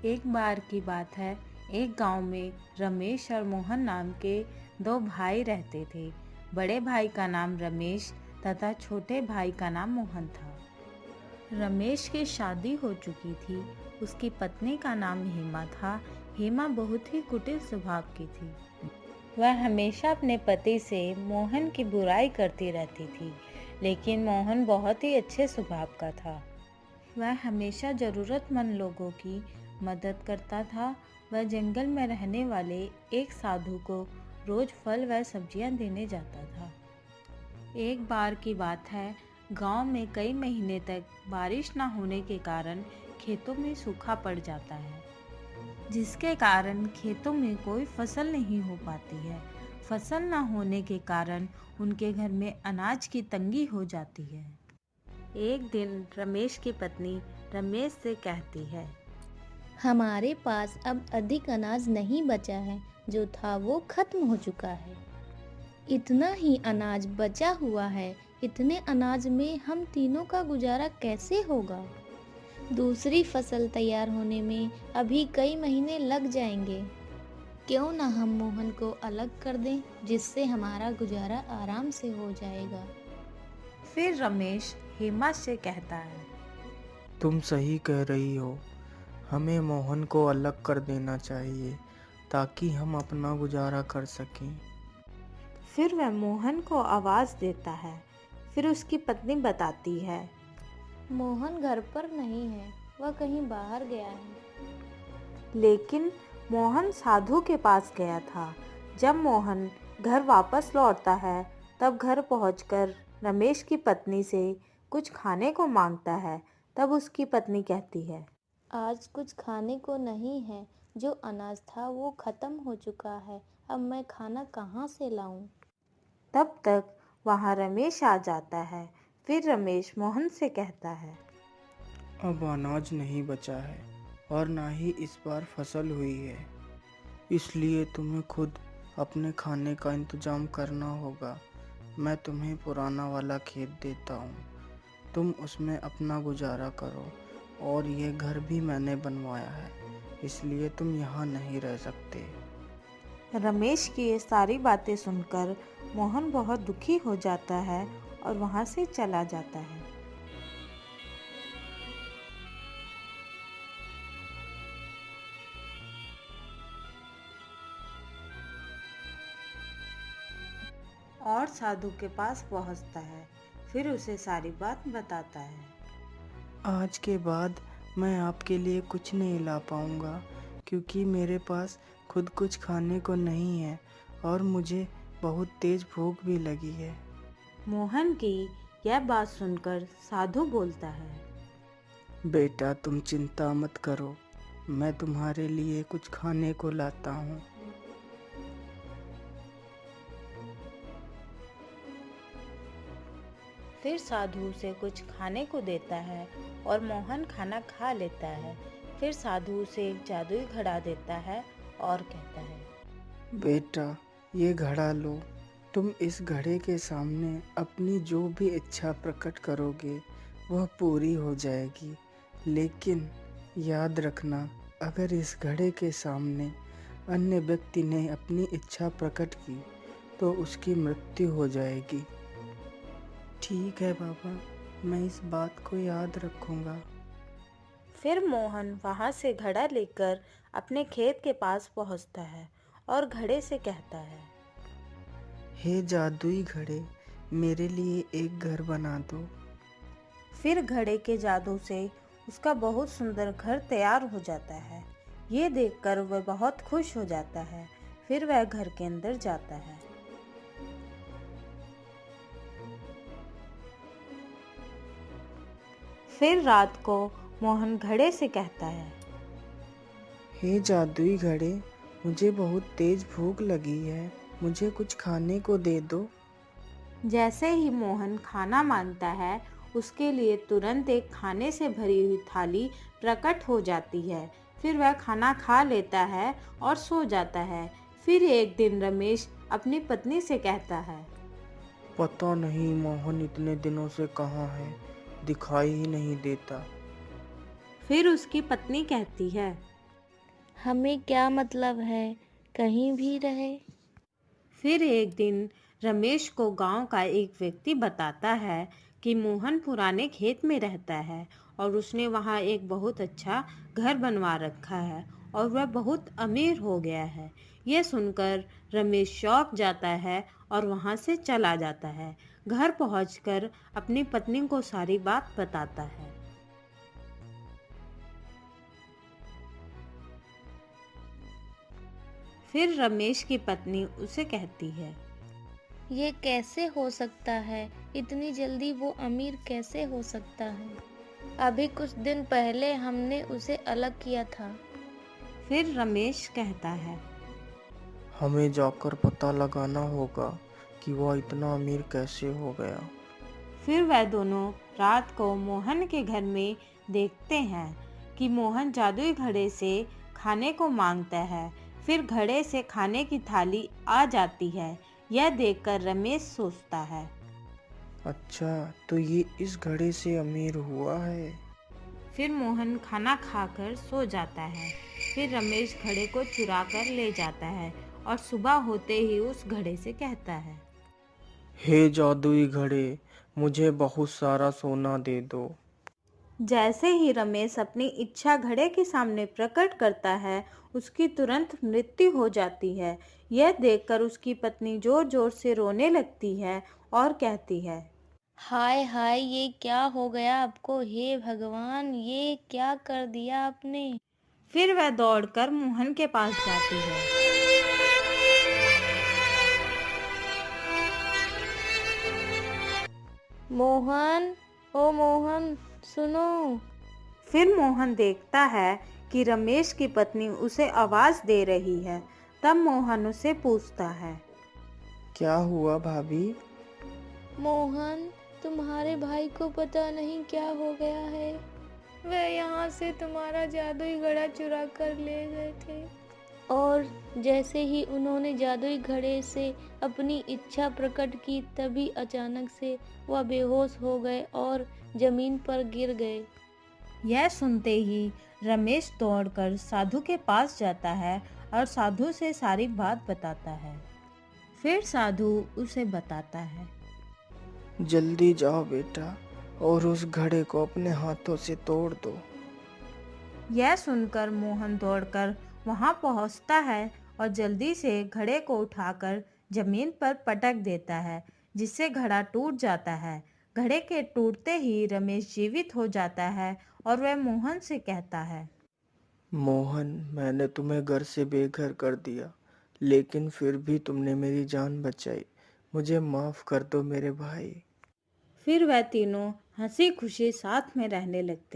एक बार की बात है, एक गांव में रमेश और मोहन नाम के दो भाई रहते थे। बड़े भाई का नाम रमेश तथा छोटे भाई का नाम मोहन था। रमेश की शादी हो चुकी थी। उसकी पत्नी का नाम हेमा था। हेमा बहुत ही कुटिल स्वभाव की थी। वह हमेशा अपने पति से मोहन की बुराई करती रहती थी, लेकिन मोहन बहुत ही अच्छे स्वभाव का था। वह हमेशा ज़रूरतमंद लोगों की मदद करता था। वह जंगल में रहने वाले एक साधु को रोज फल व सब्जियां देने जाता था। एक बार की बात है, गांव में कई महीने तक बारिश न होने के कारण खेतों में सूखा पड़ जाता है, जिसके कारण खेतों में कोई फसल नहीं हो पाती है। फसल न होने के कारण उनके घर में अनाज की तंगी हो जाती है। एक दिन रमेश की पत्नी रमेश से कहती है, हमारे पास अब अधिक अनाज नहीं बचा है, जो था वो खत्म हो चुका है। इतना ही अनाज बचा हुआ है। इतने अनाज में हम तीनों का गुजारा कैसे होगा? दूसरी फसल तैयार होने में अभी कई महीने लग जाएंगे। क्यों ना हम मोहन को अलग कर दें, जिससे हमारा गुजारा आराम से हो जाएगा। फिर रमेश हेमा से कहता है, तुम सही कह रही हो। हमें मोहन को अलग कर देना चाहिए ताकि हम अपना गुजारा कर सकें। फिर वह मोहन को आवाज देता है। फिर उसकी पत्नी बताती है, मोहन घर पर नहीं है, वह कहीं बाहर गया है। लेकिन मोहन साधु के पास गया था। जब मोहन घर वापस लौटता है, तब घर पहुंचकर रमेश की पत्नी से कुछ खाने को मांगता है। तब उसकी पत्नी कहती है, आज कुछ खाने को नहीं है। जो अनाज था वो खत्म हो चुका है। अब मैं खाना कहाँ से लाऊं? तब तक वहाँ रमेश आ जाता है। फिर रमेश मोहन से कहता है, अब अनाज नहीं बचा है और ना ही इस बार फसल हुई है, इसलिए तुम्हें खुद अपने खाने का इंतजाम करना होगा। मैं तुम्हें पुराना वाला खेत देता हूँ, तुम उसमें अपना गुजारा करो। और ये घर भी मैंने बनवाया है, इसलिए तुम यहाँ नहीं रह सकते। रमेश की ये सारी बातें सुनकर मोहन बहुत दुखी हो जाता है और वहाँ से चला जाता है। और साधु के पास पहुँचता है। फिर उसे सारी बात बताता है। आज के बाद मैं आपके लिए कुछ नहीं ला पाऊँगा, क्योंकि मेरे पास खुद कुछ खाने को नहीं है और मुझे बहुत तेज भूख भी लगी है। मोहन की यह बात सुनकर साधु बोलता है, बेटा, तुम चिंता मत करो, मैं तुम्हारे लिए कुछ खाने को लाता हूँ। फिर साधु उसे कुछ खाने को देता है और मोहन खाना खा लेता है। फिर साधु उसे एक जादुई घड़ा देता है और कहता है, बेटा, ये घड़ा लो। तुम इस घड़े के सामने अपनी जो भी इच्छा प्रकट करोगे वह पूरी हो जाएगी। लेकिन याद रखना, अगर इस घड़े के सामने अन्य व्यक्ति ने अपनी इच्छा प्रकट की तो उसकी मृत्यु हो जाएगी। ठीक है बाबा, मैं इस बात को याद रखूंगा। फिर मोहन वहाँ से घड़ा लेकर अपने खेत के पास पहुँचता है और घड़े से कहता है, हे जादुई घड़े, मेरे लिए एक घर बना दो। फिर घड़े के जादू से उसका बहुत सुंदर घर तैयार हो जाता है। ये देखकर वह बहुत खुश हो जाता है। फिर वह घर के अंदर जाता है। फिर रात को मोहन घड़े से कहता है, हे जादुई घड़े, मुझे बहुत तेज भूख लगी है, मुझे कुछ खाने को दे दो। जैसे ही मोहन खाना मांगता है, उसके लिए तुरंत एक खाने से भरी हुई थाली प्रकट हो जाती है। फिर वह खाना खा लेता है और सो जाता है। फिर एक दिन रमेश अपनी पत्नी से कहता है, पता नहीं मोहन इतने दिनों से कहाँ है, दिखाई ही नहीं देता। फिर उसकी पत्नी कहती है, हमें क्या मतलब है, कहीं भी रहे। फिर एक दिन रमेश को गांव का एक व्यक्ति बताता है कि मोहन पुराने खेत में रहता है और उसने वहां एक बहुत अच्छा घर बनवा रखा है और वह बहुत अमीर हो गया है। यह सुनकर रमेश चौंक जाता है और वहां से चला जाता है। घर पहुंचकर अपनी पत्नी को सारी बात बताता है। फिर रमेश की पत्नी उसे कहती है, ये कैसे हो सकता है, इतनी जल्दी वो अमीर कैसे हो सकता है। अभी कुछ दिन पहले हमने उसे अलग किया था। फिर रमेश कहता है, हमें जाकर पता लगाना होगा कि वह इतना अमीर कैसे हो गया। फिर वह दोनों रात को मोहन के घर में देखते हैं कि मोहन जादुई घड़े से खाने को मांगता है। फिर घड़े से खाने की थाली आ जाती है। यह देखकर रमेश सोचता है, अच्छा, तो ये इस घड़े से अमीर हुआ है। फिर मोहन खाना खाकर सो जाता है। फिर रमेश घड़े को चुरा कर ले जाता है और सुबह होते ही उस घड़े से कहता है, हे जादुई घड़े, मुझे बहुत सारा सोना दे दो। जैसे ही रमेश अपनी इच्छा घड़े के सामने प्रकट करता है, उसकी तुरंत मृत्यु हो जाती है। यह देखकर उसकी पत्नी जोर जोर से रोने लगती है और कहती है, हाय हाय, ये क्या हो गया आपको, हे भगवान, ये क्या कर दिया आपने। फिर वह दौड़कर मोहन के पास जाती है। मोहन, ओ मोहन, सुनो। फिर मोहन देखता है कि रमेश की पत्नी उसे आवाज दे रही है। तब मोहन उसे पूछता है, क्या हुआ भाभी? मोहन, तुम्हारे भाई को पता नहीं क्या हो गया है। वह यहाँ से तुम्हारा जादुई घड़ा चुरा कर ले गए थे और जैसे ही उन्होंने जादुई घड़े से अपनी इच्छा प्रकट की, तभी अचानक से वह बेहोश हो गए और जमीन पर गिर गए। यह सुनते ही रमेश दौड़कर साधु के पास जाता है और साधु से सारी बात बताता है। फिर साधु उसे बताता है, जल्दी जाओ बेटा और उस घड़े को अपने हाथों से तोड़ दो। यह सुनकर मोहन दौड़कर वहां पहुंचता है और जल्दी से घड़े को उठाकर जमीन पर पटक देता है, जिससे घड़ा टूट जाता है। घड़े के टूटते ही रमेश जीवित हो जाता है और वह मोहन से कहता है, मोहन, मैंने तुम्हें घर से बेघर कर दिया, लेकिन फिर भी तुमने मेरी जान बचाई। मुझे माफ कर दो मेरे भाई। फिर वह तीनों हंसी खुशी साथ में रहने लगते हैं।